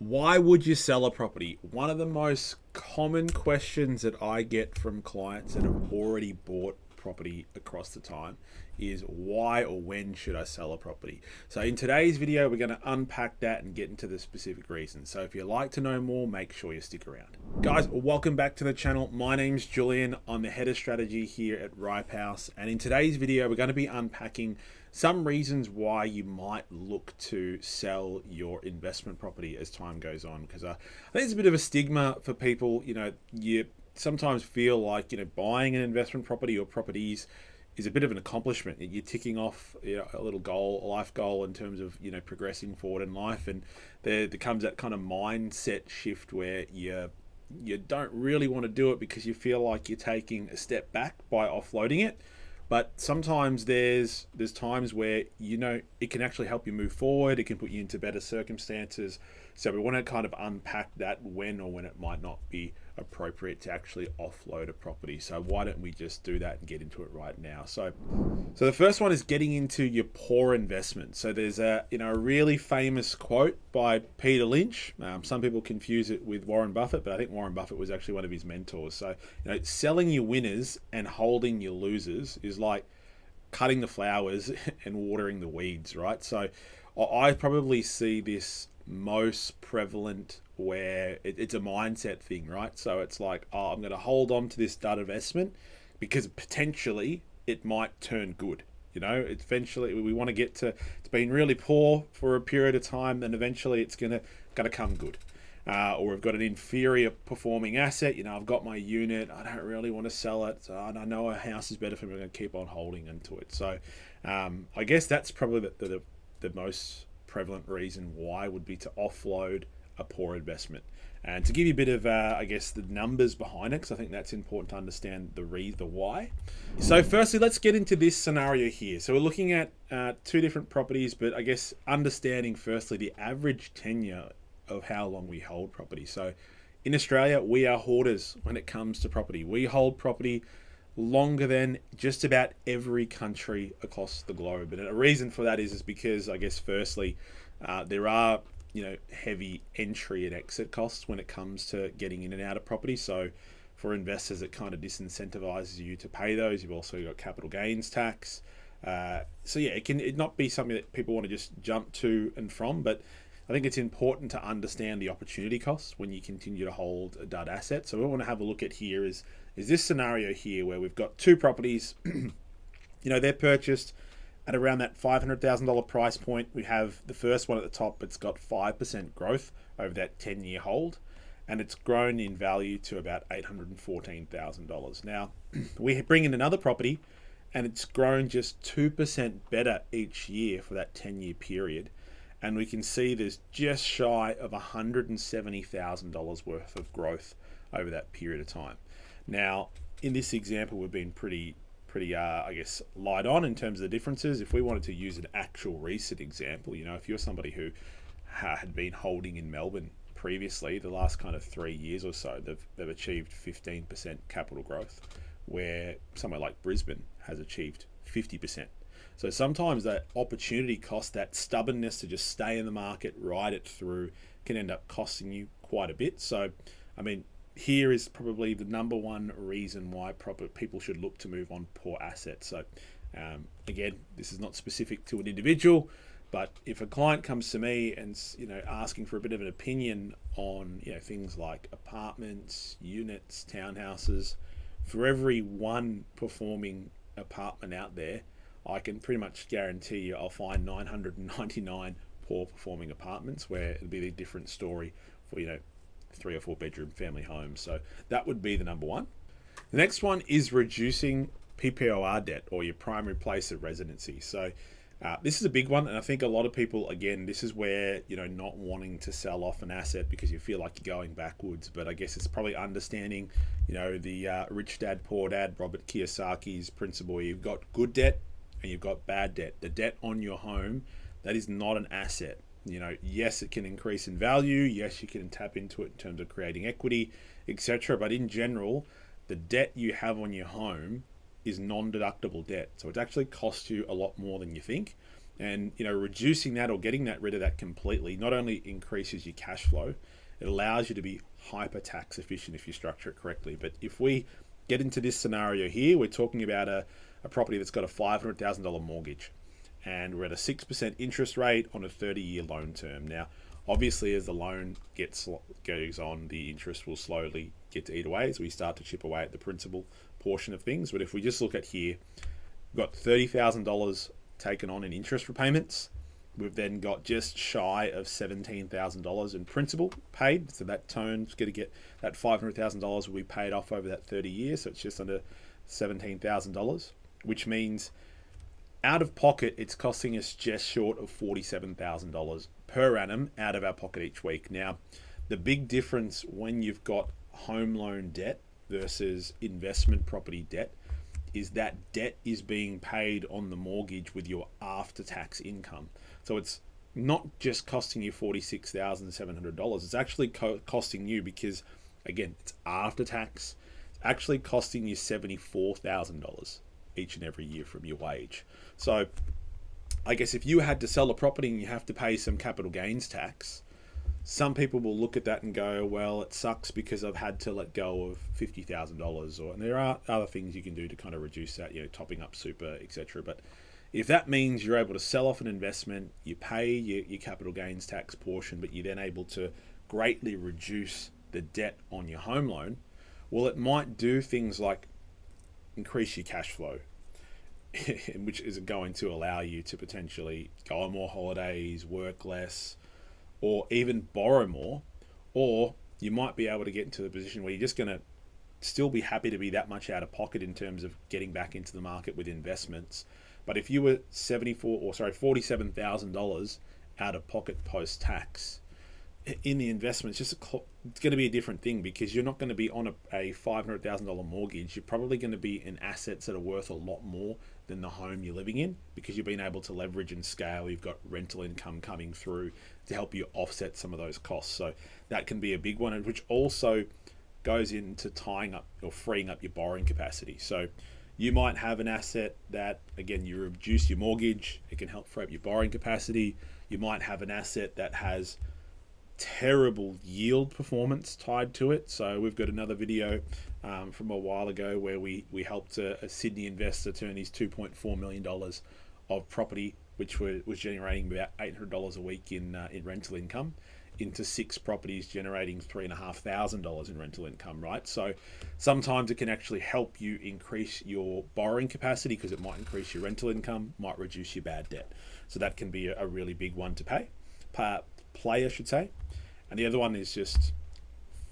Why would you sell a property? One of the most common questions that I get from clients that have already bought property across the time is why or when should I sell a property? So in today's video, we're going to unpack that and get into the specific reasons. So if you'd like to know more, make sure you stick around. Guys, welcome back to the channel. My name's Julian. I'm the head of strategy here at Ripe House. And in today's video, we're going to be unpacking some reasons why you might look to sell your investment property as time goes on. Because I think there's a bit of a stigma for people. You sometimes feel like buying an investment property or properties is a bit of an accomplishment. You're ticking off a little goal, a life goal in terms of progressing forward in life, and there comes that kind of mindset shift where you don't really want to do it because you feel like you're taking a step back by offloading it. But sometimes there's times where it can actually help you move forward. It can put you into better circumstances. So we want to kind of unpack that when it might not be appropriate to actually offload a property. So why don't we just do that and get into it right now? So the first one is getting into your poor investment. So there's a really famous quote by Peter Lynch. Some people confuse it with Warren Buffett, but I think Warren Buffett was actually one of his mentors. So selling your winners and holding your losers is like cutting the flowers and watering the weeds, right? So I probably see this most prevalent where it's a mindset thing, right? So it's like, I'm going to hold on to this dud investment because potentially it might turn good. Eventually we want to get to it's been really poor for a period of time, then eventually it's going to come good. Or we've got an inferior performing asset. I've got my unit. I don't really want to sell it. So I know a house is better for me. I'm going to keep on holding into it. So I guess that's probably the most prevalent reason why would be to offload a poor investment. And to give you a bit of, the numbers behind it, because I think that's important to understand the why. So firstly, let's get into this scenario here. So we're looking at two different properties, but I guess understanding firstly the average tenure of how long we hold property. So in Australia, we are hoarders when it comes to property. We hold property longer than just about every country across the globe. And a reason for that is because I guess firstly, there are heavy entry and exit costs when it comes to getting in and out of property. So for investors, it kind of disincentivizes you to pay those. You've also got capital gains tax. It can not be something that people want to just jump to and from, but I think it's important to understand the opportunity costs when you continue to hold a dud asset. So what we want to have a look at here is this scenario here where we've got two properties, they're purchased at around that $500,000 price point. We have the first one at the top. It's got 5% growth over that 10-year hold, and it's grown in value to about $814,000. Now, we bring in another property, and it's grown just 2% better each year for that 10-year period. And we can see there's just shy of $170,000 worth of growth over that period of time. Now, in this example, we've been pretty light on in terms of the differences. If we wanted to use an actual recent example, if you're somebody who had been holding in Melbourne previously, the last kind of 3 years or so, they've achieved 15% capital growth, where somewhere like Brisbane has achieved 50%. So sometimes that opportunity cost, that stubbornness to just stay in the market, ride it through, can end up costing you quite a bit. So, here is probably the number one reason why people should look to move on poor assets. So, again, this is not specific to an individual, but if a client comes to me and asking for a bit of an opinion on things like apartments, units, townhouses, for every one performing apartment out there, I can pretty much guarantee you I'll find 999 poor performing apartments where it'll be a different story for 3 or 4 bedroom family homes. So that would be the number one. The next one is reducing PPOR debt, or your primary place of residency. So this is a big one, and I think a lot of people, again, this is where not wanting to sell off an asset because you feel like you're going backwards. But I guess it's probably understanding the Rich Dad Poor Dad, Robert Kiyosaki's principle. You've got good debt and you've got bad debt. The debt on your home, that is not an asset. Yes, it can increase in value. Yes, you can tap into it in terms of creating equity, etc. But in general, the debt you have on your home is non-deductible debt. So it actually costs you a lot more than you think. And reducing that or getting rid of that completely not only increases your cash flow, it allows you to be hyper tax efficient if you structure it correctly. But if we get into this scenario here, we're talking about a property that's got a $500,000 mortgage, and we're at a 6% interest rate on a 30-year loan term. Now, obviously, as the loan goes on, the interest will slowly get to eat away as we start to chip away at the principal portion of things. But if we just look at here, we've got $30,000 taken on in interest repayments. We've then got just shy of $17,000 in principal paid. So that tone's going to get that $500,000 will be paid off over that 30 years. So it's just under $17,000, which means out of pocket, it's costing us just short of $47,000 per annum out of our pocket each week. Now, the big difference when you've got home loan debt versus investment property debt is that debt is being paid on the mortgage with your after-tax income. So it's not just costing you $46,700. It's actually costing you, because, again, it's after-tax, it's actually costing you $74,000 each and every year from your wage. So I guess if you had to sell a property and you have to pay some capital gains tax, some people will look at that and go, well, it sucks because I've had to let go of $50,000, and there are other things you can do to kind of reduce that, topping up super, etc. But if that means you're able to sell off an investment, you pay your capital gains tax portion, but you're then able to greatly reduce the debt on your home loan, well, it might do things like increase your cash flow, which is going to allow you to potentially go on more holidays, work less, or even borrow more. Or you might be able to get into the position where you're just going to still be happy to be that much out of pocket in terms of getting back into the market with investments. But if you were $47,000 out of pocket post-tax in the investments, it's going to be a different thing, because you're not going to be on a $500,000 mortgage. You're probably going to be in assets that are worth a lot more than the home you're living in, because you've been able to leverage and scale. You've got rental income coming through to help you offset some of those costs. So that can be a big one, which also goes into tying up or freeing up your borrowing capacity. So you might have an asset that, again, you reduce your mortgage, it can help free up your borrowing capacity. You might have an asset that has terrible yield performance tied to it. So we've got another video from a while ago where we helped a Sydney investor turn his $2.4 million of property, which was generating about $800 a week in rental income, into 6 properties generating $3,500 in rental income, right? So sometimes it can actually help you increase your borrowing capacity, because it might increase your rental income, might reduce your bad debt. So that can be a really big one to play, I should say. And the other one is just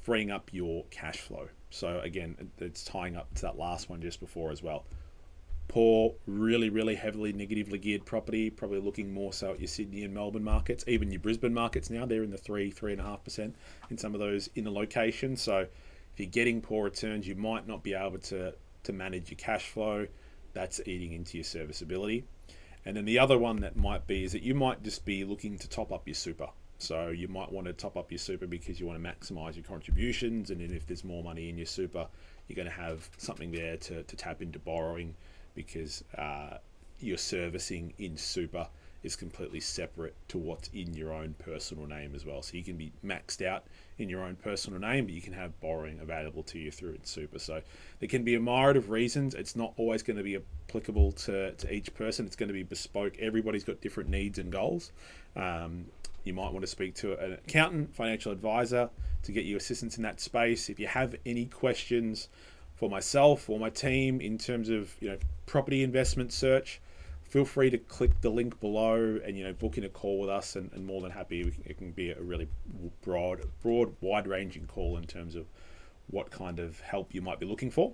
freeing up your cash flow. So again, it's tying up to that last one just before as well. Poor, really heavily negatively geared property, probably looking more so at your Sydney and Melbourne markets, even your Brisbane markets now, they're in the 3.5% in some of those inner locations. So if you're getting poor returns, you might not be able to manage your cash flow. That's eating into your serviceability. And then the other one that might be is that you might just be looking to top up your super. So you might want to top up your super because you want to maximize your contributions, and then if there's more money in your super, you're going to have something there to tap into borrowing, because your servicing in super is completely separate to what's in your own personal name as well. So you can be maxed out in your own personal name, but you can have borrowing available to you through in super. So there can be a myriad of reasons. It's not always going to be applicable to each person. It's going to be bespoke. Everybody's got different needs and goals. You might want to speak to an accountant, financial advisor, to get you assistance in that space. If you have any questions for myself or my team in terms of property investment search, feel free to click the link below and book in a call with us, and more than happy. It can be a really broad, wide-ranging call in terms of what kind of help you might be looking for.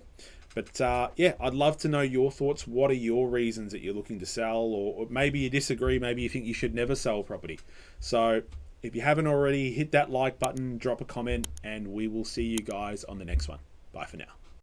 But I'd love to know your thoughts. What are your reasons that you're looking to sell, or maybe you disagree, maybe you think you should never sell property. So if you haven't already, hit that like button, drop a comment, and we will see you guys on the next one. Bye for now.